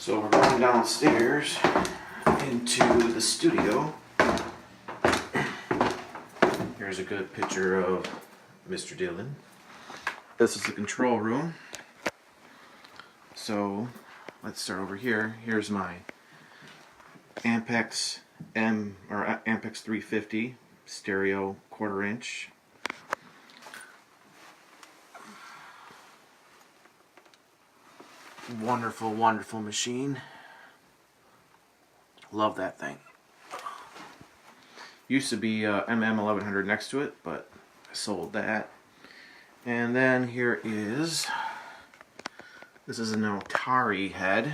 So we're going downstairs into the studio. Here's a good picture of Mr. Dillon. This is the control room. So let's start over here. Here's my Ampex Ampex 350 stereo 1/4 inch. Wonderful, wonderful machine. Love that thing. Used to be MM1100 next to it, but I sold that. And then here is, this is an Atari head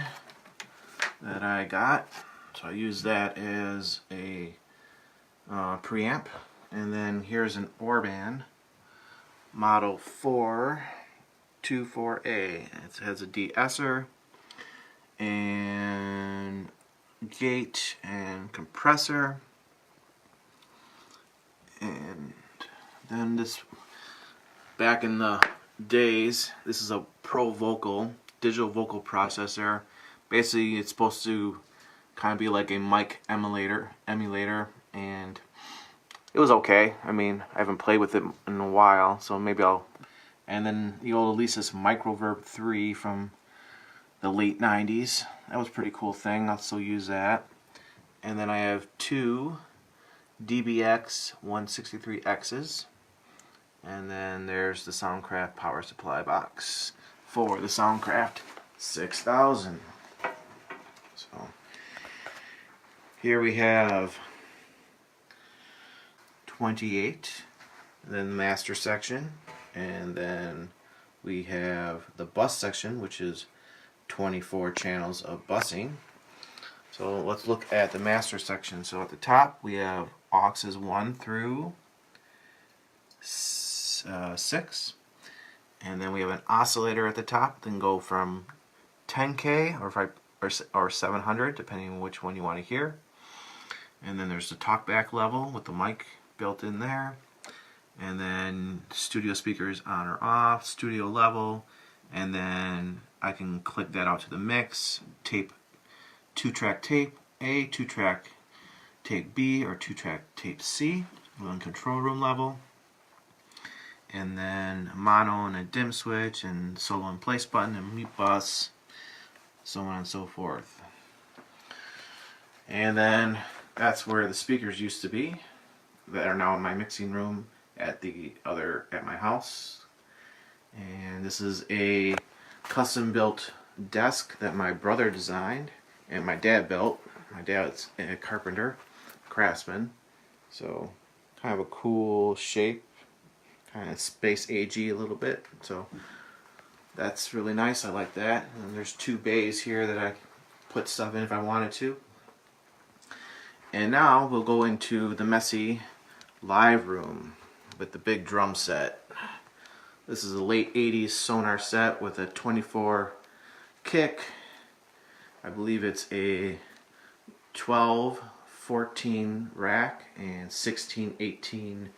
that I got. So I use that as a preamp. And then here's an Orban model 424A. It has a de-esser and gate and compressor. And then this, back in the days, this is a Pro Vocal digital vocal processor. Basically it's supposed to kind of be like a mic emulator, and it was okay. I mean, I haven't played with it in a while, so maybe I'll. And then the old Alesis Microverb 3 from the late 90s. That was a pretty cool thing. I'll still use that. And then I have two DBX 163X's. And then there's the Soundcraft power supply box for the Soundcraft 6000. So here we have 28, then the master section, and then we have the bus section, which is 24 channels of busing. So let's look at the master section. So at the top we have auxes 1 through 6, and then we have an oscillator at the top. Then go from 10K or 700, depending on which one you want to hear. And then there's the talkback level with the mic built in there. And then studio speakers on or off, studio level, and then I can click that out to the mix, tape, 2-track tape A, 2-track tape B, or 2-track tape C on control room level. And then mono and a dim switch, and solo and place button, and mute bus, so on and so forth. And then that's where the speakers used to be that are now in my mixing room at my house. And this is a custom built desk that my brother designed and my dad built. My dad's a carpenter, craftsman, so kind of a cool shape, kind of space agey a little bit, so that's really nice. I like that. And there's two bays here that I put stuff in if I wanted to. And now we'll go into the messy live room with the big drum set. This is a late 80s Sonar set with a 24 kick. I believe it's a 12-14 rack and 16-18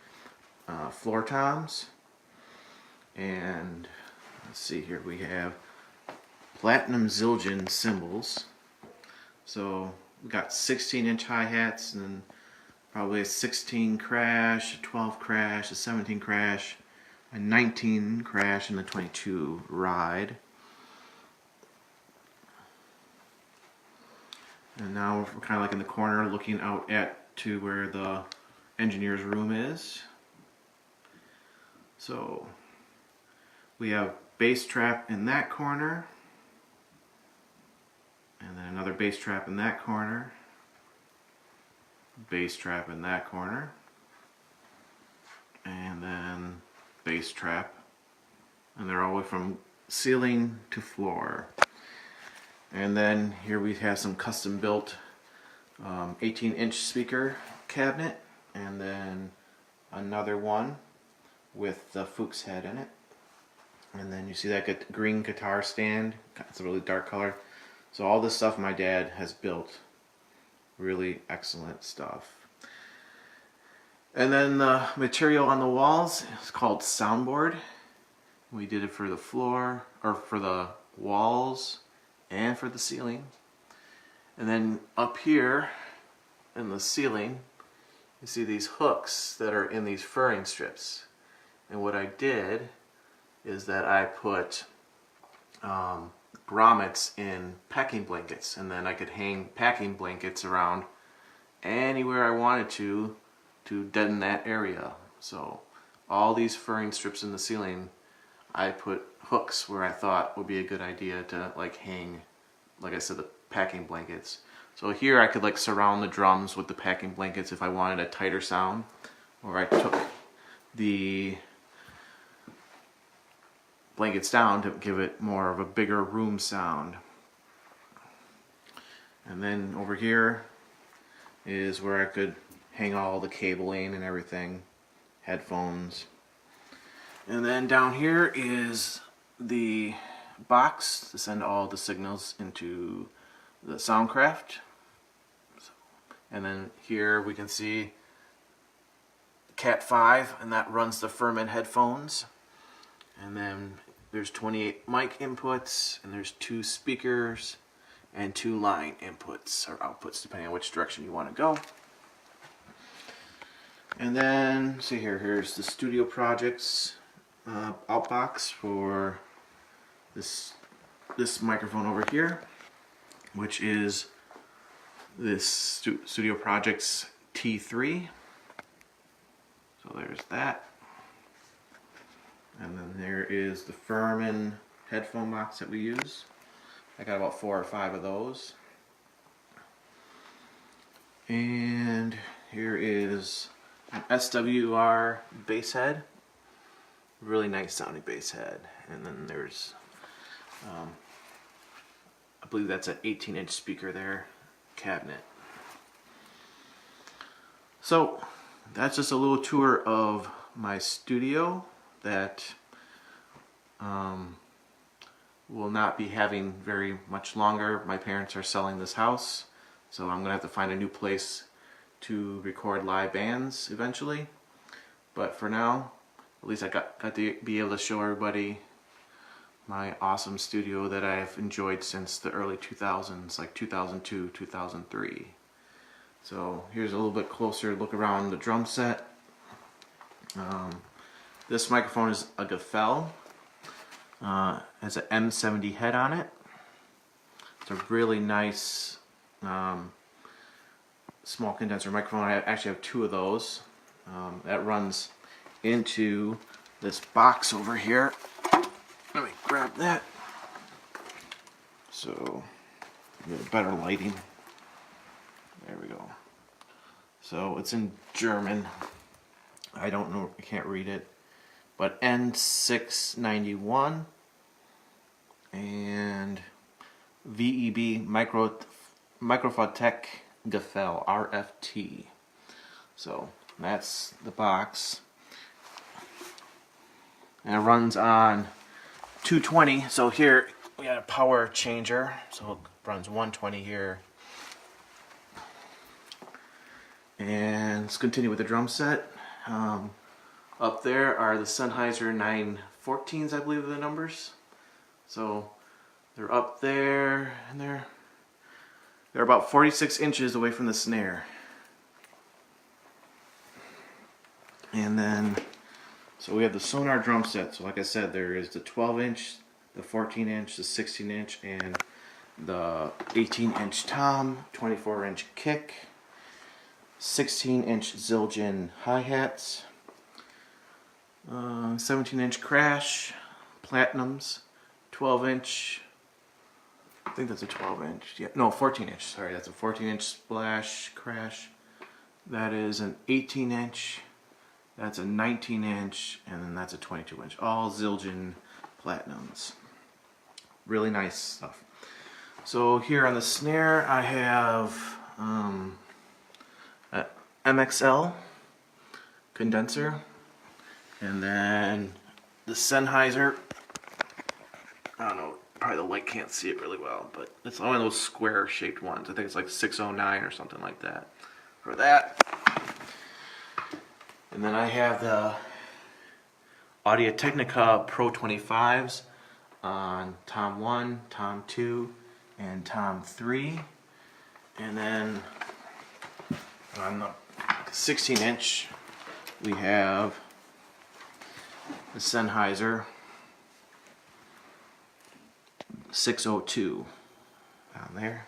floor toms. And let's see here, we have platinum Zildjian cymbals. So we got 16-inch hi-hats, and then probably a 16 crash, a 12 crash, a 17 crash, a 19 crash, and a 22 ride. And now we're kind of like in the corner looking out to where the engineer's room is. So we have bass trap in that corner, and then another bass trap in that corner, bass trap in that corner, and then bass trap, and they're all the way from ceiling to floor. And then here we have some custom built 18-inch speaker cabinet, and then another one with the Fuchs head in it. And then you see that green guitar stand. It's a really dark color. So all this stuff my dad has built. Really excellent stuff. And then the material on the walls is called soundboard. We did it for the floor, or for the walls, and for the ceiling. And then up here in the ceiling, you see these hooks that are in these furring strips. And what I did is that I put grommets in packing blankets, and then I could hang packing blankets around anywhere I wanted to deaden that area. So all these furring strips in the ceiling, I put hooks where I thought would be a good idea to like hang, like I said, the packing blankets. So here I could like surround the drums with the packing blankets if I wanted a tighter sound, or I took the blankets down to give it more of a bigger room sound. And then over here is where I could hang all the cabling and everything, headphones. And then down here is the box to send all the signals into the Soundcraft. And then here we can see Cat 5, and that runs the Furman headphones. And then there's 28 mic inputs, and there's 2 speakers and 2 line inputs or outputs, depending on which direction you want to go. And then see here's the Studio Projects outbox for this microphone over here, which is this Studio Projects T3. So there's that. And then there is the Furman headphone box that we use. I got about 4 or 5 of those. And here is an SWR bass head. Really nice sounding bass head. And then there's, I believe that's an 18-inch speaker there, cabinet. So that's just a little tour of my studio that will not be having very much longer. My parents are selling this house, so I'm gonna have to find a new place to record live bands eventually. But for now, at least I got to be able to show everybody my awesome studio that I've enjoyed since the early 2000s, like 2002, 2003. So here's a little bit closer look around the drum set. This microphone is a Gefell. Has an M70 head on it. It's a really nice small condenser microphone. I actually have 2 of those. That runs into this box over here. Let me grab that so get better lighting. There we go. So it's in German. I don't know, I can't read it. But N691 and VEB Microphotech Gefell RFT. So that's the box. And it runs on 220. So here we got a power changer. So it runs 120 here. And let's continue with the drum set. Up there are the Sennheiser 914s, I believe are the numbers. So they're up there, and they're about 46 inches away from the snare. And then, so we have the Sonar drum set. So like I said, there is the 12-inch, the 14-inch, the 16-inch, and the 18-inch tom, 24-inch kick, 16-inch Zildjian hi-hats, 17-inch crash, platinums, 12-inch, I think that's a 12-inch, yeah, no, 14-inch, sorry, that's a 14-inch splash crash, that is an 18-inch, that's a 19-inch, and then that's a 22-inch, all Zildjian platinums. Really nice stuff. So here on the snare I have a MXL condenser, and then the Sennheiser, I don't know, probably the light can't see it really well, but it's one of those square shaped ones. I think it's like 609 or something like that for that. And then I have the Audio-Technica Pro 25s on Tom 1, Tom 2, and Tom 3. And then on the 16-inch, we have the Sennheiser 602 down there.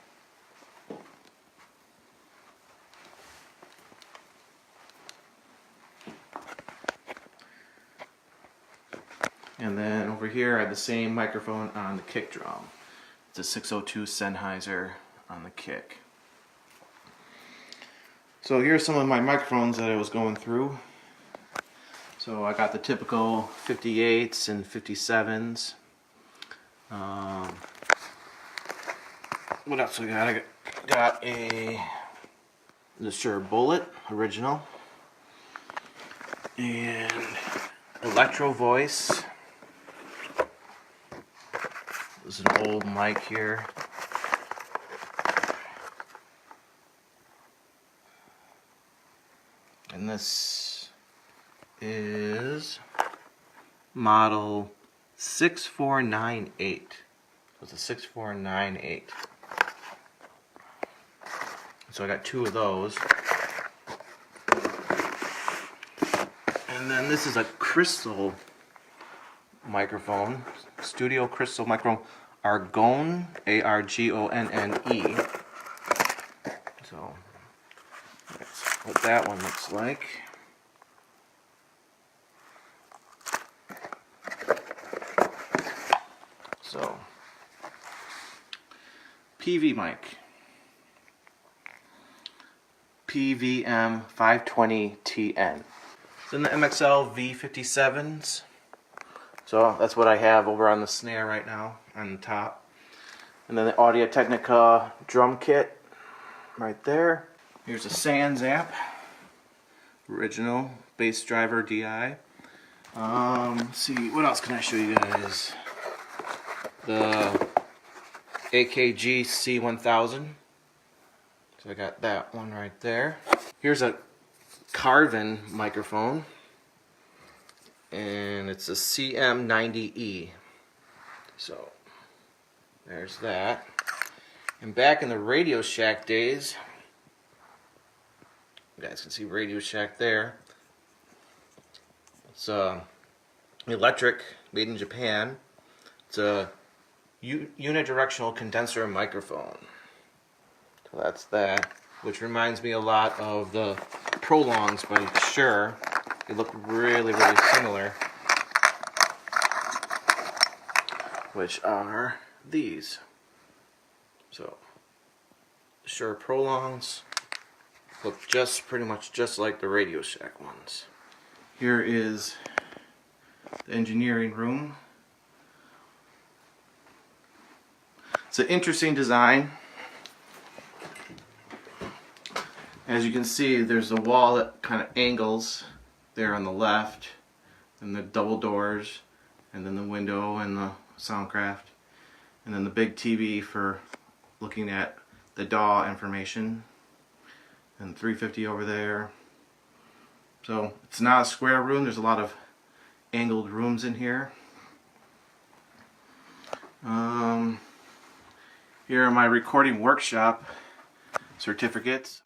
And then over here I have the same microphone on the kick drum. It's a 602 Sennheiser on the kick. So here's some of my microphones that I was going through. So I got the typical 58s and 57s. What else we got? I got the Shure Bullet original and Electro Voice. This is an old mic here. And this is model 6498. So it's a 6498. So I got two of those. And then this is a crystal microphone, Studio Crystal microphone, Argonne, A-R-G-O-N-N-E. So that's what that one looks like. So PV mic, PVM 520TN. Then the MXL V57s. So that's what I have over on the snare right now on the top. And then the Audio-Technica drum kit right there. Here's a Sans amp, original bass driver DI. Let's see, what else can I show you guys? The AKG C1000. So I got that one right there. Here's a Carvin microphone, and it's a CM90E. So there's that. And back in the Radio Shack days, you guys can see Radio Shack there. It's electric, made in Japan. It's a unidirectional condenser microphone. So that's that, which reminds me a lot of the Prolongs by Shure. They look really, really similar, which are these. So Shure Prolongs look pretty much just like the Radio Shack ones. Here is the engineering room. It's an interesting design. As you can see, there's a wall that kind of angles there on the left, and the double doors, and then the window and the Soundcraft, and then the big TV for looking at the DAW information, and 350 over there. So it's not a square room, there's a lot of angled rooms in here. Here are my recording workshop certificates.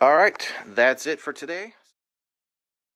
Alright, that's it for today.